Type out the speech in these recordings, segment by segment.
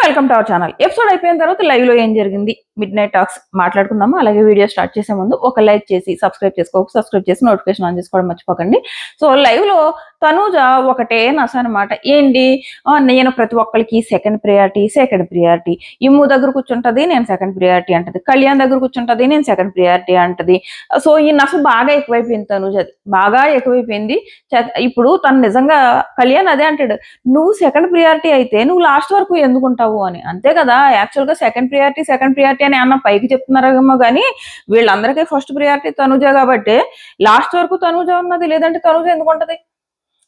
Welcome to our channel. Episode అయిపోయిన తర్వాత live లో ఏం జరిగింది మిడ్ నైట్ టాక్స్ మాట్లాడుకుందాము. అలాగే వీడియో స్టార్ట్ చేసే ముందు ఒక లైక్ చేసి సబ్స్క్రైబ్ చేసి నోటిఫికేషన్ ఆన్ చేసుకోవడం మర్చిపోకండి. సో లైవ్ లో తనూజ ఒకటే నస అనమాట. ఏంటి, నేను ప్రతి ఒక్కరికి సెకండ్ ప్రియారిటీ, ఇమ్ము దగ్గర కూర్చుంటది నేను సెకండ్ ప్రియారిటీ అంటది, కళ్యాణ్ దగ్గర కూర్చుంటది నేను సెకండ్ ప్రియారిటీ అంటది. సో ఈ నస బాగా ఎక్కువైపోయింది తనూజది, బాగా ఎక్కువైపోయింది. ఇప్పుడు తను నిజంగా కళ్యాణ్ అదే అంటాడు, నువ్వు సెకండ్ ప్రియారిటీ అయితే నువ్వు లాస్ట్ వరకు ఎందుకుంటావు అని. అంతే కదా, యాక్చువల్ గా సెకండ్ ప్రియారిటీ అని అన్న పైకి చెప్తున్నారేమో కానీ వీళ్ళందరికీ ఫస్ట్ ప్రియారిటీ తనూజ కాబట్టి లాస్ట్ వరకు తనూజ ఉన్నది. లేదంటే తనూజ ఎందుకుంటది?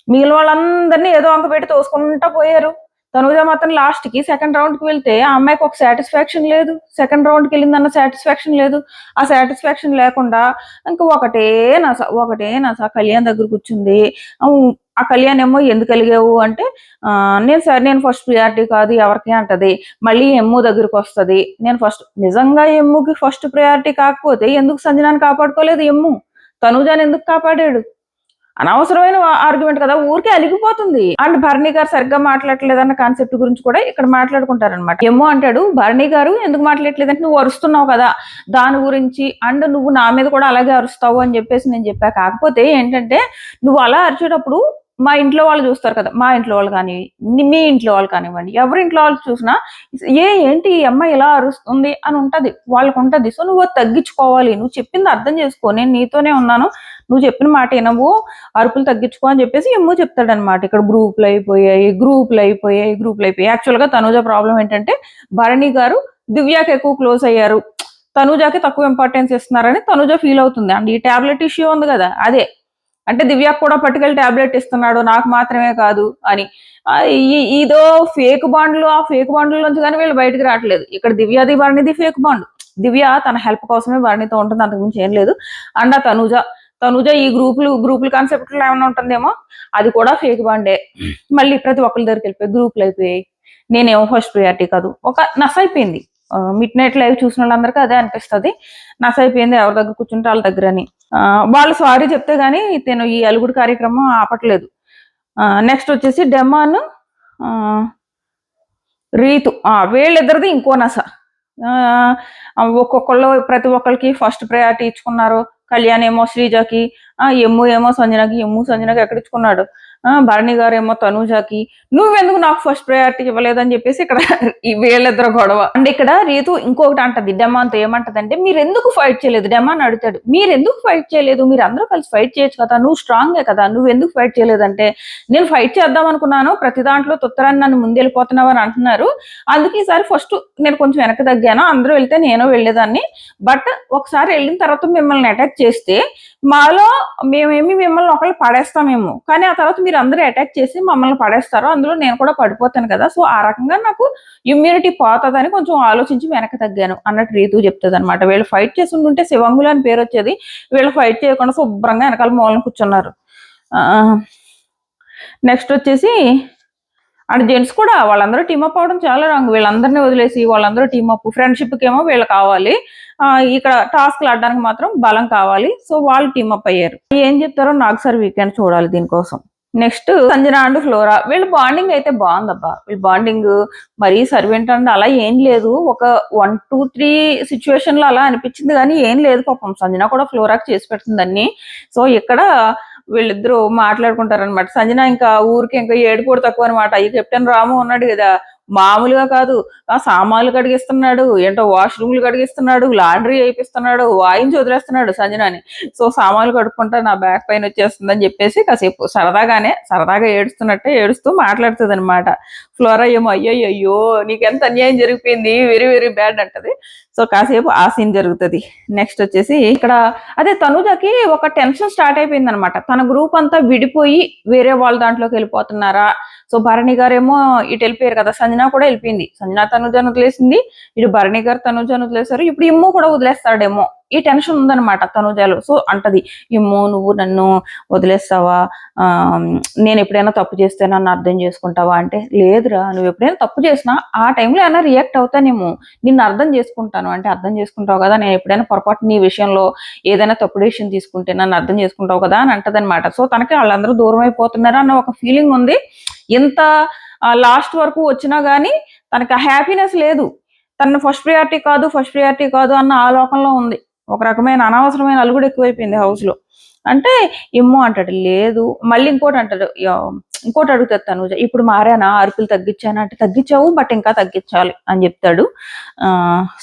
మిగిలిన వాళ్ళందరినీ ఏదో అంక పెట్టి తోసుకుంటా పోయారు. తనూజ మాత్రం లాస్ట్ కి సెకండ్ రౌండ్ కి వెళ్తే ఆ అమ్మాయికి ఒక సాటిస్ఫాక్షన్ లేదు, సెకండ్ రౌండ్ కి వెళ్ళిందన్న సాటిస్ఫాక్షన్ లేదు. ఆ సాటిస్ఫాక్షన్ లేకుండా ఇంకా ఒకటే నస కళ్యాణ్ దగ్గర కూర్చుంది. ఆ కళ్యాణ్ ఏమో ఎందుకు కలిగావు అంటే నేను ఫస్ట్ ప్రియారిటీ కాదు ఎవరికి అంటది. మళ్ళీ ఎమ్ము దగ్గరకు వస్తుంది, నేను ఫస్ట్. నిజంగా ఎమ్ముకి ఫస్ట్ ప్రియారిటీ కాకపోతే ఎందుకు సంజనాన్ని కాపాడుకోలేదు ఎమ్ము? తనూజాని ఎందుకు కాపాడాడు? అనవసరమైన ఆర్గ్యుమెంట్ కదా, ఊరికే అలిగిపోతుంది. అండ్ భరణి గారు సరిగ్గా మాట్లాడలేదన్న కాన్సెప్ట్ గురించి కూడా ఇక్కడ మాట్లాడుకుంటారనమాట. ఏమో అంటాడు, భరణి గారు ఎందుకు మాట్లాడలేదంటే నువ్వు అరుస్తున్నావు కదా దాని గురించి, అండ్ నువ్వు నా మీద కూడా అలాగే అరుస్తావు అని చెప్పేసి నేను చెప్పా. కాకపోతే ఏంటంటే నువ్వు అలా అరిచేటప్పుడు మా ఇంట్లో వాళ్ళు చూస్తారు కదా, మా ఇంట్లో వాళ్ళు కానీ మీ ఇంట్లో వాళ్ళు కానివ్వండి, ఎవరి ఇంట్లో వాళ్ళు చూసినా ఏంటి ఈ అమ్మాయి ఇలా అరుస్తుంది అని ఉంటది, వాళ్ళకు ఉంటది. సో నువ్వు తగ్గించుకోవాలి, నువ్వు చెప్పింది అర్థం చేసుకో, నేను నీతోనే ఉన్నాను, నువ్వు చెప్పిన మాట వినవు, అరుపులు తగ్గించుకో అని చెప్పేసి ఎమ్మో చెప్తాడనమాట. ఇక్కడ గ్రూపులు అయిపోయాయి. యాక్చువల్ గా తనూజ ప్రాబ్లం ఏంటంటే భరణి గారు దివ్యాకి ఎక్కువ క్లోజ్ అయ్యారు, తనూజకి తక్కువ ఇంపార్టెన్స్ ఇస్తున్నారని తనూజ ఫీల్ అవుతుంది. అండ్ ఈ టాబ్లెట్ ఇష్యూ ఉంది కదా, అదే అంటే దివ్యాకు కూడా పట్టుకెళ్ళి టాబ్లెట్ ఇస్తున్నాడు, నాకు మాత్రమే కాదు అని. ఇదో ఫేక్ బాండ్లు, ఆ ఫేక్ బాండ్ల నుంచి కానీ వీళ్ళు బయటకు రావట్లేదు. ఇక్కడ దివ్యాది భరణిది ఫేక్ బాండ్. దివ్య తన హెల్ప్ కోసమే భరణితో ఉంటుంది, అంతకుమించి ఏం లేదు. అండ్ ఆ తనూజ ఈ గ్రూపులు కాన్సెప్ట్ లో ఏమైనా ఉంటుందేమో, అది కూడా ఫేక్ బాండే. మళ్ళీ ప్రతి ఒక్కరి దగ్గరికి వెళ్ళిపోయి గ్రూపులు అయిపోయాయి, నేనేమో ఫస్ట్ ప్రియారిటీ కాదు. ఒక నస అయిపోయింది. మిడ్ నైట్ లైవ్ చూసిన వాళ్ళందరికీ అదే అనిపిస్తుంది, నస అయిపోయింది ఎవరి దగ్గర కూర్చుంటే వాళ్ళ దగ్గర అని. వాళ్ళు సారీ చెప్తే గానీ తను ఈ అలుగుడు కార్యక్రమం ఆపట్లేదు. నెక్స్ట్ వచ్చేసి డెమాన్ రీతు, వీళ్ళిద్దరిది ఇంకో నస. ప్రతి ఒక్కరికి ఫస్ట్ ప్రయారిటీ ఇచ్చుకున్నారు. కళ్యాణ్ ఏమో శ్రీజకి, ఎమ్ము ఏమో సంజనకి ఎక్కడ ఇచ్చుకున్నాడు. భరణి గారు ఏమో తనూజకి, నువ్వెందుకు నాకు ఫస్ట్ ప్రయారిటీ ఇవ్వలేదని చెప్పేసి ఇక్కడ వీళ్ళిద్దరు గొడవ. అండ్ ఇక్కడ రీతు ఇంకొకటి అంటది డెమాన్తో, ఏమంటదంటే మీరు ఎందుకు ఫైట్ చేయలేదు? డెమాన్ అడుగుతాడు, మీరు ఎందుకు ఫైట్ చేయలేదు? మీరు అందరూ కలిసి ఫైట్ చేయొచ్చు కదా, నువ్వు స్ట్రాంగే కదా, నువ్వు ఎందుకు ఫైట్ చేయలేదంటే నేను ఫైట్ చేద్దాం అనుకున్నాను, ప్రతి దాంట్లో తొత్తరాన్ని నన్ను ముందెళ్ళిపోతున్నావు అని అంటున్నారు, అందుకే ఈసారి ఫస్ట్ నేను కొంచెం వెనక్కి తగ్గాను, అందరూ వెళ్తే నేను వెళ్ళేదాన్ని, బట్ ఒకసారి వెళ్ళిన తర్వాత మిమ్మల్ని అటాక్ చేస్తే మాలో మేమేమి మిమ్మల్ని ఒకళ్ళు పడేస్తామేమో, కానీ ఆ తర్వాత మీరు అందరూ అటాక్ చేసి మమ్మల్ని పడేస్తారు, అందులో నేను కూడా పడిపోతాను కదా, సో ఆ రకంగా నాకు ఇమ్యూనిటీ పోతుందని కొంచెం ఆలోచించి వెనక్కి తగ్గాను అన్నట్టు రీతు చెప్తుంది అనమాట. వీళ్ళు ఫైట్ చేసి ఉంటే శివంగులు అని పేరు వచ్చేది, వీళ్ళు ఫైట్ చేయకుండా శుభ్రంగా వెనకాల మూలన కూర్చున్నారు. నెక్స్ట్ వచ్చేసి అండ్ జెంట్స్ కూడా వాళ్ళందరూ టీమప్ అవడం చాలా రాంగ్. వీళ్ళందరినీ వదిలేసి వాళ్ళందరూ టీమప్, ఫ్రెండ్షిప్కి ఏమో వీళ్ళు కావాలి, ఇక్కడ టాస్క్లు ఆడడానికి మాత్రం బలం కావాలి, సో వాళ్ళు టీమప్ అయ్యారు. ఏం చెప్తారో నాకు సార్ వీకెండ్ చూడాలి దీనికోసం. నెక్స్ట్ సంజన అండ్ ఫ్లోరా, వీళ్ళ బాండింగ్ అయితే బాగుందబ్బా. వీళ్ళ బాండింగ్ మరీ సర్వెంట్ అండ్ అలా ఏం లేదు, ఒక 1, 2, 3 సిచ్యువేషన్ లో అలా అనిపించింది కానీ ఏం లేదు. పాపం సంజన కూడా ఫ్లోరాకి చేసి పెడుతుందని. సో ఇక్కడ వీళ్ళిద్దరూ మాట్లాడుకుంటారనమాట. సంజన ఇంకా ఊరికి ఇంకా ఏడుకోడు తక్కువ అనమాట. ఈ కెప్టెన్ రాము ఉన్నాడు కదా, మామూలుగా కాదు, సామాన్లు కడిగిస్తున్నాడు, ఏంటో వాష్రూమ్లు కడిగిస్తున్నాడు, లాండ్రీ అయిపిస్తున్నాడు, వాయించి వదిలేస్తున్నాడు సంజనాని. సో సామాన్లు కడుక్కుంటా నా బ్యాక్ పైన వచ్చేస్తుందని చెప్పేసి కాసేపు సరదాగా ఏడుస్తున్నట్టే ఏడుస్తూ మాట్లాడుతుంది అనమాట. ఫ్లోరా ఏమో అయ్యో నీకెంత అన్యాయం జరిగిపోయింది, వెరీ వెరీ బ్యాడ్ అంటది. సో కాసేపు ఆ సీన్ జరుగుతుంది. నెక్స్ట్ వచ్చేసి ఇక్కడ అదే తనూజకి ఒక టెన్షన్ స్టార్ట్ అయిపోయింది అనమాట. తన గ్రూప్ అంతా విడిపోయి వేరే వాళ్ళ దాంట్లోకి వెళ్ళిపోతున్నారా. సో భరణి గారు ఏమో ఇటు వెళ్ళిపోయారు కదా, సంజన కూడా వెళ్ళిపోయింది, సంజన తనూజను వదిలేసింది, ఇటు భరణి గారు తనూజను వదిలేశారు, ఇప్పుడు ఇమ్ము కూడా వదిలేస్తాడేమో, ఈ టెన్షన్ ఉందన్నమాట తనూజలో. సో అంటది, ఇమ్ము నువ్వు నన్ను వదిలేస్తావా, నేను ఎప్పుడైనా తప్పు చేస్తే నన్ను అర్థం చేసుకుంటావా అంటే, లేదురా నువ్వు ఎప్పుడైనా తప్పు చేసినా ఆ టైంలో ఏమైనా రియాక్ట్ అవుతానేమో, నిన్ను అర్థం చేసుకుంటాను అంటే అర్థం చేసుకుంటావు కదా, నేను ఎప్పుడైనా పొరపాటు నీ విషయంలో ఏదైనా తప్పు డెసిషన్ తీసుకుంటే నన్ను అర్థం చేసుకుంటావు కదా అని అంటదనమాట. సో తనకి వాళ్ళందరూ దూరం అయిపోతున్నారు అన్న ఒక ఫీలింగ్ ఉంది. ఎంత లాస్ట్ వరకు వచ్చినా గానీ తనకి హ్యాపీనెస్ లేదు. తన ఫస్ట్ ప్రియారిటీ కాదు అన్న ఆలోకంలో ఉంది. ఒక రకమైన అనవసరమైన అలుగుడు ఎక్కువైపోయింది హౌస్ లో. అంటే ఇమ్మో అంటాడు, లేదు. మళ్ళీ ఇంకోటి అంటాడు, ఇంకోటి అడుగుతాడు తనుజ, ఇప్పుడు మారానా, అరుపులు తగ్గించానా అంటే తగ్గించావు బట్ ఇంకా తగ్గించాలి అని చెప్తాడు.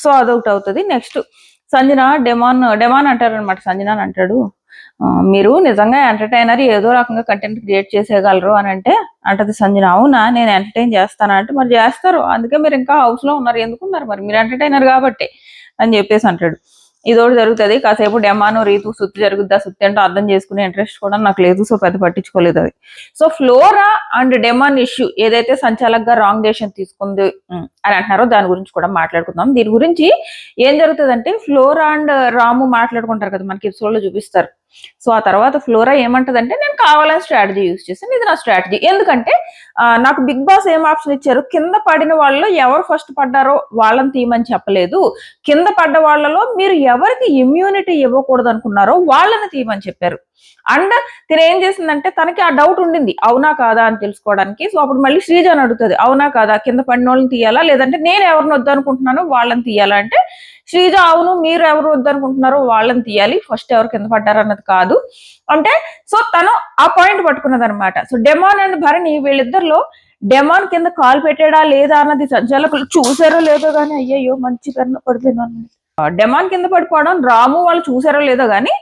సో అదొకటి అవుతుంది. నెక్స్ట్ సంజన డెమాన్ అంటారనమాట. సంజన అంటాడు, మీరు నిజంగా ఎంటర్టైనర్, ఏదో రకంగా కంటెంట్ క్రియేట్ చేసేయగలరు అని అంటది సంజన. అవునా, నేను ఎంటర్టైన్ చేస్తానా అంటే మరి చేస్తారు, అందుకే మీరు ఇంకా హౌస్ లో ఉన్నారు, ఎందుకున్నారు మరి, మీరు ఎంటర్టైనర్ కాబట్టి అని చెప్పేసి అంటాడు. ఇదోటి జరుగుతుంది. కాసేపు డెమాను రీతు సుత్తి జరుగుద్ది. ఆ సుత్తి అంటే అర్థం చేసుకునే ఇంట్రెస్ట్ కూడా నాకు లేదు, సో పెద్ద పట్టించుకోలేదు అది. So flora and demon issue ఏదైతే సంచాలకుగా రాంగ్ డెసిషన్ తీసుకుంది అని అంటున్నారో దాని గురించి కూడా మాట్లాడుకుందాం. దీని గురించి ఏం జరుగుతుందంటే, ఫ్లోరా అండ్ రాము మాట్లాడుకుంటారు కదా, మనకి ఎపిసోడ్ లో చూపిస్తారు. సో ఆ తర్వాత ఫ్లోరా ఏమంటదంటే, నేను కావాలని స్ట్రాటజీ యూజ్ చేశాను, ఇది నా స్ట్రాటజీ. ఎందుకంటే నాకు బిగ్ బాస్ ఏం ఆప్షన్ ఇచ్చారు, కింద పడిన వాళ్ళు ఎవరు ఫస్ట్ పడ్డారో వాళ్ళని తీయమని చెప్పలేదు, కింద పడ్డ వాళ్ళలో మీరు ఎవరికి ఇమ్యూనిటీ ఇవ్వకూడదు అనుకున్నారో వాళ్ళని తీయమని చెప్పారు. అండ్ తిను ఏం చేసిందంటే, తనకి ఆ డౌట్ ఉండింది అవునా కాదా అని తెలుసుకోవడానికి. సో అప్పుడు మళ్ళీ శ్రీజ అని అడుగుతుంది, అవునా కాదా, కింద పడిన వాళ్ళని తీయాలా లేదంటే నేను ఎవరిని వద్దనుకుంటున్నానో వాళ్ళని తీయాలా అంటే శ్రీజ అవును, మీరు ఎవరు వద్దనుకుంటున్నారో వాళ్ళని తీయాలి, ఫస్ట్ ఎవరు కింద పడ్డారు అన్నది కాదు అంటే. సో తను ఆ పాయింట్ పట్టుకున్నది అనమాట. సో డెమాన్ అండ్ భరణి వీళ్ళిద్దరిలో డెమాన్ కింద కాల్ పెట్టాడా లేదా అన్నది సంచాలకులు చూసారో లేదో కానీ, అయ్యయ్యో మంచి పెన్న పడిపోయినాను. డెమాన్ కింద పడిపోవడం రాము వాళ్ళు చూసారో లేదో కానీ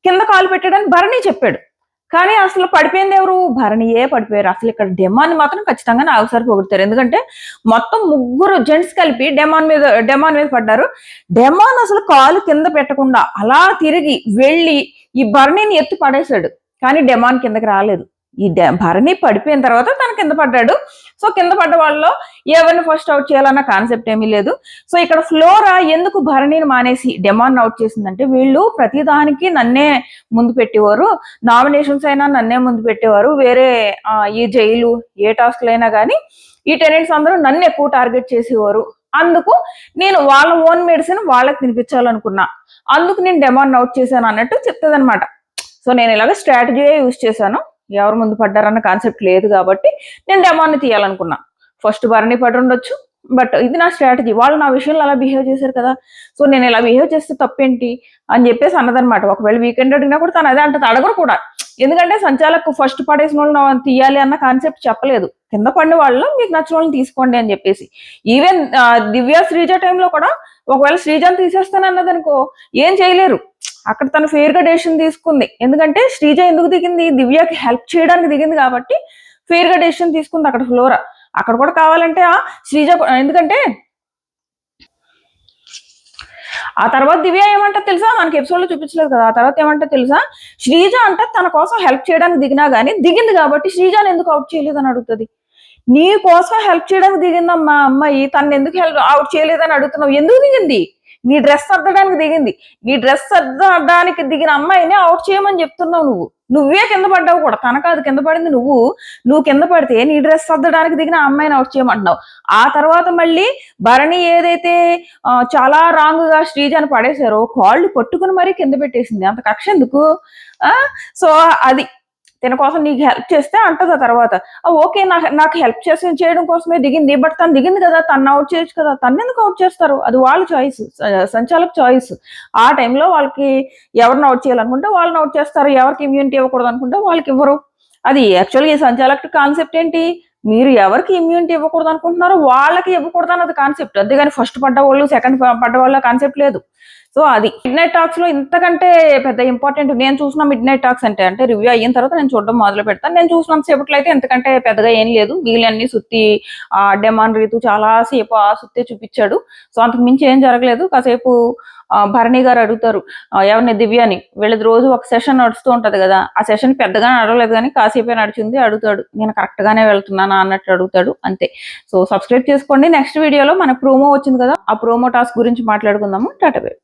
కింద కాలు పెట్టాడని భరణి చెప్పాడు. కానీ అసలు పడిపోయింది ఎవరు, భరణియే పడిపోయారు. అసలు ఇక్కడ డెమాన్ మాత్రం ఖచ్చితంగా నాగసారి పొగుడుతారు. ఎందుకంటే మొత్తం ముగ్గురు జెంట్స్ కలిపి డెమాన్ మీద పడ్డారు. డెమాన్ అసలు కాలు కింద పెట్టకుండా అలా తిరిగి వెళ్ళి ఈ భరణిని ఎత్తి పడేశాడు, కానీ డెమాన్ కిందకి రాలేదు. ఈ భరణి పడిపోయిన తర్వాత తన కింద పడ్డాడు. సో కింద పడ్డ వాళ్ళలో ఎవరిని ఫస్ట్ అవుట్ చేయాలన్న కాన్సెప్ట్ ఏమీ లేదు. సో ఇక్కడ ఫ్లోరా ఎందుకు భరణిని మానేసి డెమాన్ అవుట్ చేసిందంటే, వీళ్ళు ప్రతిదానికి నన్నే ముందు పెట్టేవారు, నామినేషన్స్ అయినా నన్నే ముందు పెట్టేవారు, వేరే ఈ జైలు ఏ టాస్క్లు అయినా కానీ ఈ టెనెంట్స్ అందరూ నన్ను ఎక్కువ టార్గెట్ చేసేవారు, అందుకు నేను వాళ్ళ ఓన్ మెడిసిన్ వాళ్ళకి తినిపించాలనుకున్నా, అందుకు నేను డెమాన్ అవుట్ చేశాను అన్నట్టు చెప్తుంది అనమాట. సో నేను ఇలాగ స్ట్రాటజీయే యూజ్ చేశాను, ఎవరు ముందు పడ్డారన్న కాన్సెప్ట్ లేదు కాబట్టి నేను డెమాన్ని తీయాలనుకున్నా. ఫస్ట్ భరణి పడి ఉండొచ్చు, బట్ ఇది నా స్ట్రాటజీ, వాళ్ళు నా విషయంలో అలా బిహేవ్ చేశారు కదా, సో నేను ఇలా బిహేవ్ చేస్తే తప్పేంటి అని చెప్పేసి అన్నదనమాట. ఒకవేళ వీకెండ్ అడిగినా కూడా తను అదే అంటే అడగరు కూడా, ఎందుకంటే సంచాలకు ఫస్ట్ పడేసిన వాళ్ళని తీయాలి అన్న కాన్సెప్ట్ చెప్పలేదు, కింద పడిన వాళ్ళు మీకు నచ్చిన వాళ్ళని తీసుకోండి అని చెప్పేసి. ఈవెన్ దివ్య శ్రీజ టైంలో కూడా ఒకవేళ శ్రీజని తీసేస్తానన్నది అనుకో ఏం చేయలేరు, అక్కడ తను ఫెయిర్ గా డెసిషన్ తీసుకుంది. ఎందుకంటే శ్రీజ ఎందుకు దిగింది, దివ్యకి హెల్ప్ చేయడానికి దిగింది కాబట్టి ఫెయిర్ గా డెసిషన్ తీసుకుంది అక్కడ ఫ్లోరా. అక్కడ కూడా కావాలంటే శ్రీజ, ఎందుకంటే ఆ తర్వాత దివ్య ఏమంటే తెలుసా, మనకి ఎపిసోడ్ లో చూపించలేదు కదా, ఆ తర్వాత ఏమంటే తెలుసా, శ్రీజ అంటే తన కోసం హెల్ప్ చేయడానికి దిగినా గానీ దిగింది కాబట్టి శ్రీజని ఎందుకు అవుట్ చేయలేదు అని అడుగుతుంది. నీ కోసం హెల్ప్ చేయడానికి దిగిందమ్మా అమ్మాయి, తను ఎందుకు అవుట్ చేయలేదని అడుగుతున్నావు, ఎందుకు దిగింది, నీ డ్రెస్ సర్దడానికి దిగింది, నీ డ్రెస్ సర్దడానికి దిగిన అమ్మాయిని అవుట్ చేయమని చెప్తున్నావు నువ్వే కింద పడ్డావు కూడా, తన కాదు కింద పడింది నువ్వు కింద పడితే నీ డ్రెస్ సర్దడానికి దిగిన అమ్మాయిని అవుట్ చేయమంటున్నావు. ఆ తర్వాత మళ్ళీ భరణి ఏదైతే చాలా రాంగ్ గా శ్రీజని పడేశారో కాళ్ళు పట్టుకుని మరీ కింద పెట్టేసింది, అంత కక్ష ఎందుకు. సో అది తన కోసం నీకు హెల్ప్ చేస్తే అంటది ఆ తర్వాత, ఓకే నాకు హెల్ప్ చేయడం కోసమే దిగింది, బట్ తను దిగింది కదా, తను అవుట్ చేయొచ్చు కదా, తను ఎందుకు అవుట్ చేస్తారు, అది వాళ్ళ చాయిస్, సంచాలక చాయిస్. ఆ టైంలో వాళ్ళకి ఎవరిని అవుట్ చేయాలనుకుంటే వాళ్ళని అవుట్ చేస్తారు, ఎవరికి ఇమ్యూనిటీ ఇవ్వకూడదు అనుకుంటే వాళ్ళకి ఇవ్వరు. అది యాక్చువల్గా ఈ సంచాలక కాన్సెప్ట్ ఏంటి, మీరు ఎవరికి ఇమ్యూనిటీ ఇవ్వకూడదు అనుకుంటున్నారో వాళ్ళకి ఇవ్వకూడదు అన్నది కాన్సెప్ట్, అంతేగాని ఫస్ట్ పడ్డ వాళ్ళు సెకండ్ పడ్డ వాళ్ళ కాన్సెప్ట్ లేదు. సో అది మిడ్ నైట్ టాక్స్ లో ఇంతకంటే పెద్ద ఇంపార్టెంట్ నేను చూసిన మిడ్ నైట్ టాక్స్ అంటే రివ్యూ అయిన తర్వాత నేను చూడడం మొదలు పెడతాను. నేను చూసినంత సేపట్లో అయితే ఎంతకంటే పెద్దగా ఏం లేదు, మిగిలిన సుత్తి డెమాన్ రీతు చాలా సేపు ఆ సుత్తే చూపించాడు. సో అంతకు మించి ఏం జరగలేదు. కాసేపు భరణి గారు అడుగుతారు ఎవరిని, దివ్యని, వీళ్ళది రోజు ఒక సెషన్ నడుస్తూ ఉంటది కదా, ఆ సెషన్ పెద్దగా నడవలేదు కానీ కాసేపే నడిచింది, అడుగుతాడు నేను కరెక్ట్ గానే వెళ్తున్నానా అన్నట్టు అడుగుతాడు, అంతే. సో సబ్స్క్రైబ్ చేసుకోండి. నెక్స్ట్ వీడియోలో మన ప్రోమో వచ్చింది కదా, ఆ ప్రోమో టాస్క్ గురించి మాట్లాడుకుందాము. Tata bye.